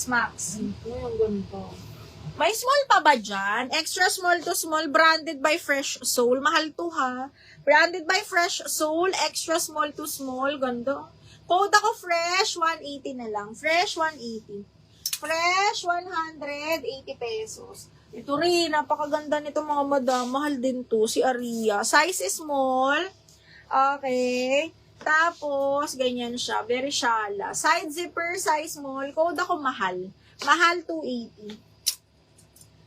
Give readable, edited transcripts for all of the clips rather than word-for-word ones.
size maxi. Yung ganito. May small pa ba dyan? Extra small to small, branded by Fresh Soul. Mahal to ha. Branded by Fresh Soul, extra small to small. Ganda. Code ako fresh, 180 na lang. Fresh, 180. Fresh, 180 pesos. Ito rin, napakaganda nito mga madam. Mahal din to, si Aria. Size is small. Okay. Tapos, ganyan siya. Very shala. Side zipper, size small. Code ako mahal. Mahal, 280.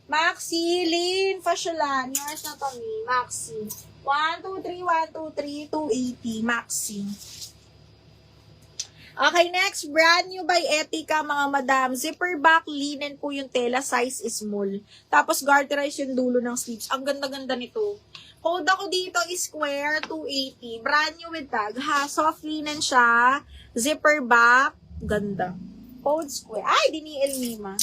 Maxi, Lin, Fasholan. Yours na to me. Maxi. 1, 2, 3, 1, 2, 3, 280. Maxi. Okay, next. Brand new by Etika, mga madam. Zipper back, linen po yung tela. Size is small. Tapos, garterize yung dulo ng sleeves. Ang ganda-ganda nito. Code ako dito is square, 280. Brand new with tag. Ha, soft linen siya. Zipper back. Ganda. Code square. Ay, diniil ni ma.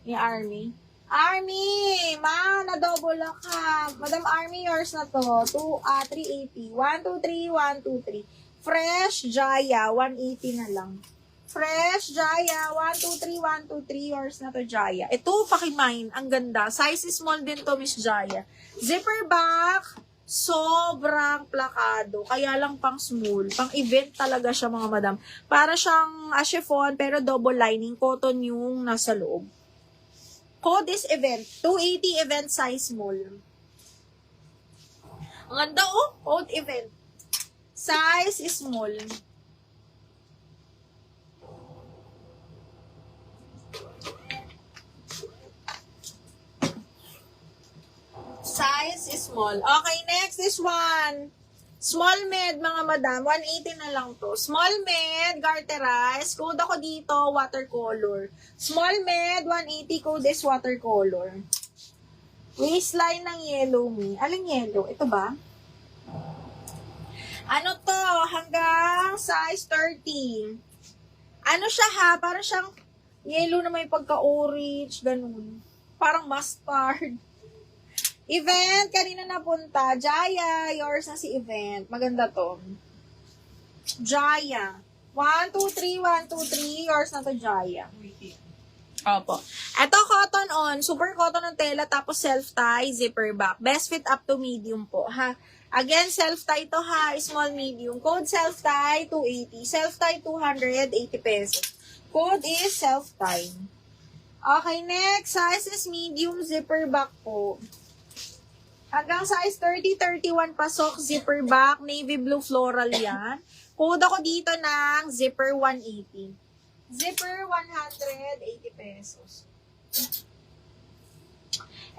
Ni Army. Army! Ma, na-double lock ha. Madam Army, yours na to. 380. 1, 2, 3, 1, 2, 3. Fresh Jaya, 180 na lang. Fresh Jaya, 1, 2, 3, 1, 2, 3. Yours na to, Jaya. Ito, pakimine. Ang ganda. Size is small din to, Miss Jaya. Zipper back, sobrang plakado. Kaya lang pang small. Pang event talaga siya, mga madam. Para siyang chiffon, pero double lining. Cotton yung nasa loob. Code is event. 280 event size small. Ang ganda oh. Code event. Size is small. Size is small. Okay, next is one. Small med, mga madam. 180 na lang to. Small med, garterize. Code ako dito, watercolor. Small med, 180. Code is watercolor. Waistline ng yellow me. Aling yellow? Ito ba? Ano to? Hanggang size 30. Ano siya ha? Parang siyang yellow na may pagka-orange. Ganun. Parang mustard. Event, kanina napunta. Jaya, yours na si Event. Maganda to. Jaya. 1, 2, 3, 1, 2, 3. Yours na to, Jaya. Opo. Ito, cotton on. Super cotton ng tela, tapos self-tie, zipper back. Best fit up to medium po, ha? Again, self-tie to, ha? Small, medium. Code self-tie, 280. Self-tie, 280 pesos. Code is self-tie. Okay, next. Size is medium, zipper back po. Hanggang size 30, 31 pasok, zipper back, navy blue floral yan. Code ako dito ng zipper 180. Zipper 180 pesos.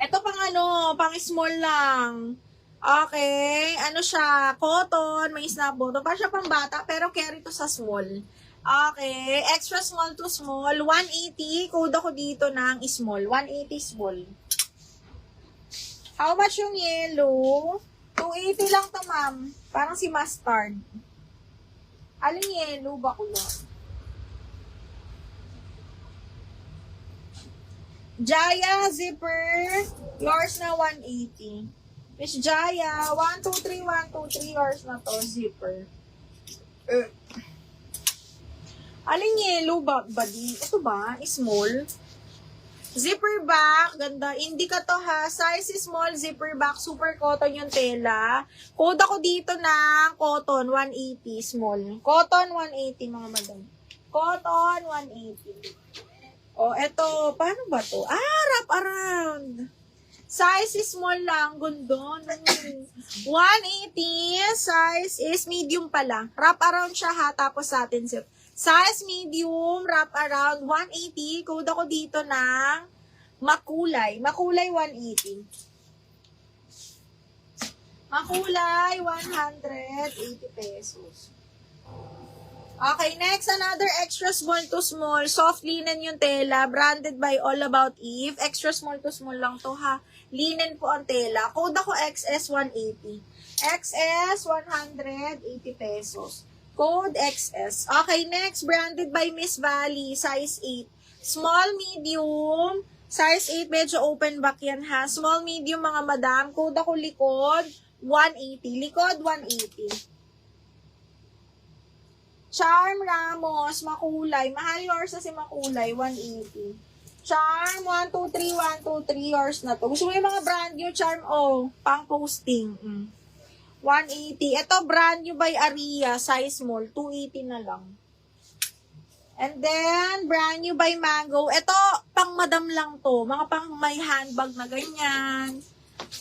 Ito pang ano, pang small lang. Okay, ano siya, cotton, may snap bottom. Parang siya pang bata, pero carry to sa small. Okay, extra small to small, 180. Code ako dito ng small, 180 small. How much yung yellow? 280 lang to, ma'am. Parang si mustard. Aling yellow, bakula. Jaya, zipper. Yours na 180. Miss Jaya, 1, 2, 3, 1, 2, 3. Yours na to, zipper. Aling yellow, buddy? Ito ba? Small? Zipper back, ganda. Indica to ha. Size is small, zipper back. Super cotton yung tela. Code ako dito ng cotton, 180 small. Cotton, 180 mga madam. Cotton, 180. O, eto. Paano ba to? Wrap around. Size is small lang. Ganda. 180. Size is medium pala. Wrap around siya ha. Tapos satin zip. Size medium, wrap around, 180. Code ako dito ng makulay. Makulay, 180. Makulay, 180 pesos. Okay, next, another extra small to small. Soft linen yung tela. Branded by All About Eve. Extra small to small lang to ha. Linen po ang tela. Code ako XS, 180. XS, 180 pesos. Code XS. Okay, next, branded by Miss Valley, size 8. Small, medium, size 8, medyo open back yan ha. Small, medium, mga madam. Code ako likod, 180. Likod, 180. Charm Ramos, makulay. Mahal yours na si makulay, 180. Charm, 123, 123 yours na to. Gusto mo yung mga brand new Charm, oh, pang posting. 180. Ito, brand new by Aria, size small, 280 na lang. And then, brand new by Mango. Ito, pang madam lang to. Mga pang may handbag na ganyan.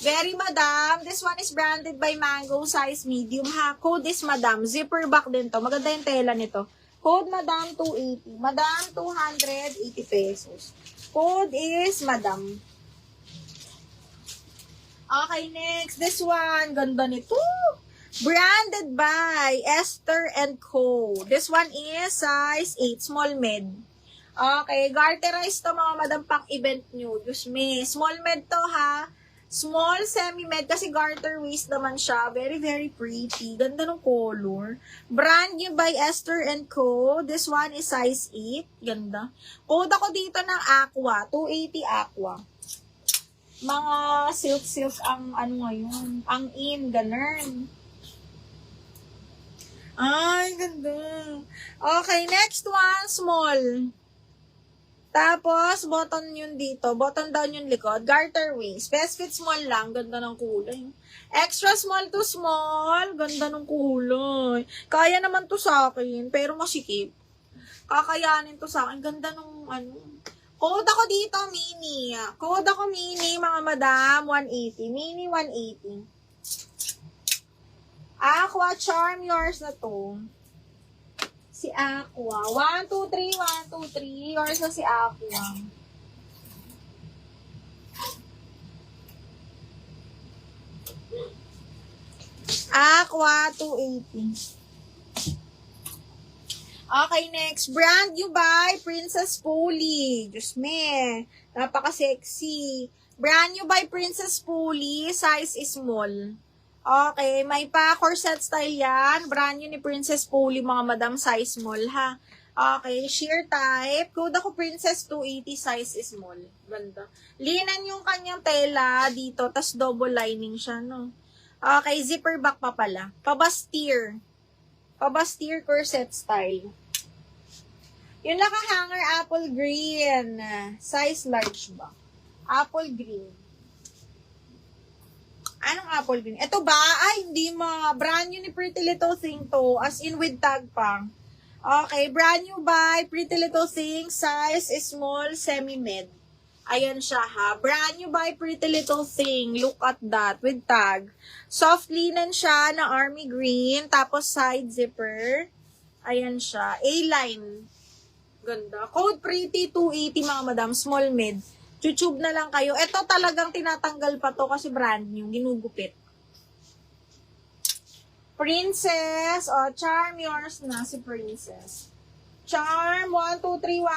Very madam. This one is branded by Mango, size medium ha. Code is madam. Zipper back din to. Maganda yung tela nito. Code madam 280. Madam 280 pesos. Code is madam. Okay, next. This one. Ganda nito. Branded by Esther & Co. This one is size 8, small med. Okay, garterize to mga madam pang event nyo. Diyos me. Small med to ha. Small semi-med kasi garter waist naman siya. Very, very pretty. Ganda ng color. Brand new by Esther & Co. This one is size 8. Ganda. Code ako dito ng Aqua. 280 Aqua. Mga silk ang ano ngayon. Ang in. Ganun. Ay, ganda. Okay, next one, small. Tapos, button yun dito. Button down yung likod. Garter waist. Best fit small lang. Ganda ng kulay. Extra small to small. Ganda ng kulay. Kaya naman to sa akin, pero masikip. Kakayanin to sa akin. Ganda ng ano. Code ako dito, mini. Code ako mini, mga madam. 180. Mini, 180. Aqua Charm yours na to. Si Aqua. 1, 2, 3, 1, 2, 3. Yours na si Aqua. Aqua 280. Okay, next. Brand new by Princess Polly. Diyos me. Napaka-sexy. Brand new by Princess Polly. Size is small. Okay, may pa corset style yan. Brand new ni Princess Polly, mga madam, size small ha. Okay, sheer type. Code ako Princess 280, size is small. Ganda. Linan yung kanyang tela dito, tas double lining siya, no? Okay, zipper back pa pala. Pabastier. Pabastier corset style. Yung naka-hanger apple green. Size large ba? Apple green. Anong apple green? Ito ba? Ay, hindi mga. Brand new ni Pretty Little Thing to. As in with tag pa. Okay, brand new by Pretty Little Thing. Size is small, semi-med. Ayan siya ha. Brand new by Pretty Little Thing. Look at that. With tag. Soft linen siya na army green. Tapos side zipper. Ayan siya. A-line. Ganda. Code Pretty 280 mga madam. Small med. YouTube na lang kayo. Ito talagang tinatanggal pa to kasi brand new. Ginugupit. Princess. O, Charm yours na si Princess. Charm. 1, 2, 3, 1.